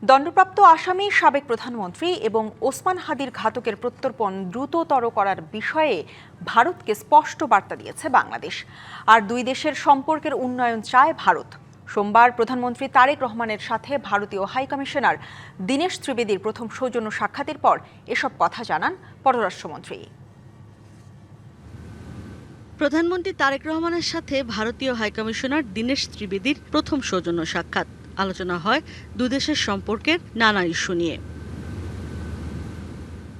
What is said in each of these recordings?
দণ্ডপ্রাপ্ত আসামি সাবেক প্রধানমন্ত্রী এবং ওসমান হাদির ঘাতকের প্রত্যর্পণ দ্রুততর করার বিষয়ে ভারতকে স্পষ্ট বার্তা দিয়েছে বাংলাদেশ। আর দুই দেশের সম্পর্কের উন্নয়ন চায় ভারত। সোমবার প্রধানমন্ত্রী তারেক রহমানের সাথে ভারতীয় হাইকমিশনার দীনেশ ত্রিবেদীর প্রথম সৌজন্য সাক্ষাতের পর এসব কথা জানান পররাষ্ট্রমন্ত্রী। প্রধানমন্ত্রী তারেক রহমানের সাথে ভারতীয় হাইকমিশনার দীনেশ ত্রিবেদীর প্রথম সৌজন্য সাক্ষাৎ। আলোচনা হয় দুই দেশের সম্পর্কের নানা ইস্যু নিয়ে।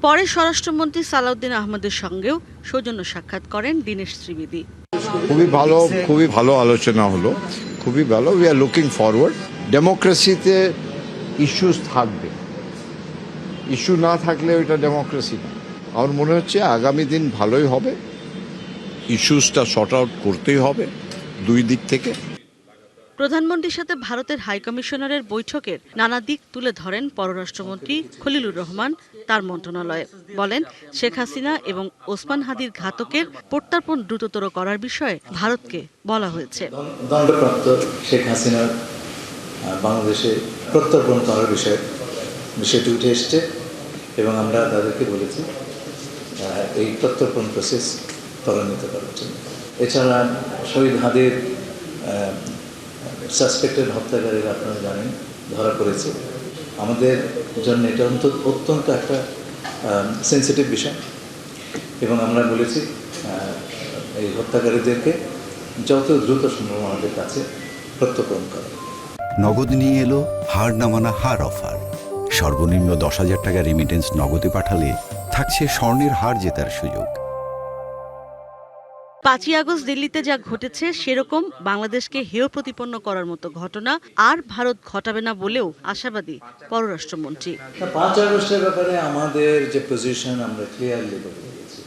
পরে স্বরাষ্ট্রমন্ত্রী সালাউদ্দিন আহমদের সঙ্গেও সৌজন্য সাক্ষাৎ করেন দীনেশ ত্রিবেদী। খুবই ভালো আলোচনা হলো, খুবই ভালো। We are looking forward. ডেমোক্রেসিতে ইস্যুস থাকবে, ইস্যু না থাকলে ওইটা ডেমোক্রেসি না। আমার মনে হচ্ছে আগামী দিন ভালোই হবে। ইস্যুসটা সর্ট আউট করতেই হবে দুই দিক থেকে। প্রধানমন্ত্রীর সাথে ভারতের হাইকমিশনারের বৈঠকের নানা দিক তুলে ধরেন পররাষ্ট্রমন্ত্রী খলিলুর রহমান। তার মন্ত্রণালয়ে বলেন, শেখ হাসিনা এবং ওসমান হাদির ঘাতকের প্রত্যর্পণ দ্রুততর করার বিষয়ে ভারতকে বলা হয়েছে। দণ্ডপ্রাপ্ত শেখ হাসিনার বাংলাদেশে প্রত্যর্পণ করার বিষয়টি উঠে এসছে এবং আমরা তাদেরকে বলেছি এই প্রত্যর্পণ প্রসেস ত্বরান্বিত করার জন্য। এছাড়া শহীদ হাদির সাসপেক্টেড হত্যাকারীরা আপনারা জানেন ধরা পড়েছে। আমাদের জন্য এটা অত্যন্ত একটা সেন্সিটিভ বিষয় এবং আমরা বলেছি এই হত্যাকারীদেরকে যত দ্রুত সম্ভব আমাদের কাছে প্রত্যর্পণ করা। নগদ নিয়ে এলো হার না মানা হার অফার। সর্বনিম্ন 10,000 টাকা রেমিটেন্স নগদে পাঠালে থাকছে স্বর্ণের হার জেতার সুযোগ। 5ই আগস্ট দিল্লিতে যা ঘটেছে সেরকম বাংলাদেশকে হেয় প্রতিপন্ন করার মতো ঘটনা আর ভারত ঘটাবে না বলেও আশাবাদী পররাষ্ট্রমন্ত্রী। 5 আগস্টের ব্যাপারে আমাদের যে পজিশন আমরা ক্লিয়ারলি বলে দিয়েছি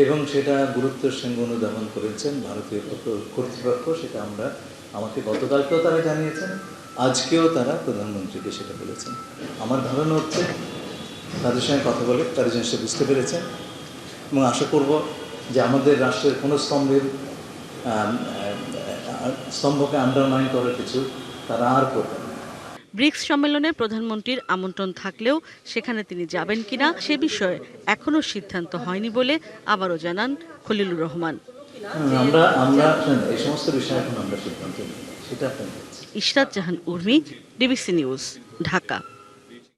এবং সেটা গুরুত্বের সঙ্গে অনুধাবন করেছেন ভারতীয় কর্তৃপক্ষ। সেটা আমাকে গতকালকেও তারা জানিয়েছেন, আজকেও তারা প্রধানমন্ত্রীকে সেটা বলেছেন। আমার ধারণা হচ্ছে তাদের সঙ্গে কথা বলে তারা জিনিসটা বুঝতে পেরেছেন এবং আশা করব যে আমাদের রাষ্ট্রের কোনো স্তম্ভকে আন্ডারমাইন করার কিছু তারা আর করবে না। ব্রিক্স সম্মেলনে প্রধানমন্ত্রীর আমন্ত্রণ থাকলেও সেখানে তিনি যাবেন কিনা সে বিষয়ে এখনো সিদ্ধান্ত হয়নি বলে আবারও জানান খলিলুর রহমান। আমরা এই সমস্ত বিষয়ে এখন আমরা সিদ্ধান্ত নিই, সেটা আপনার। ইশরাত জাহান উর্মি, ডিবিসি নিউজ, ঢাকা।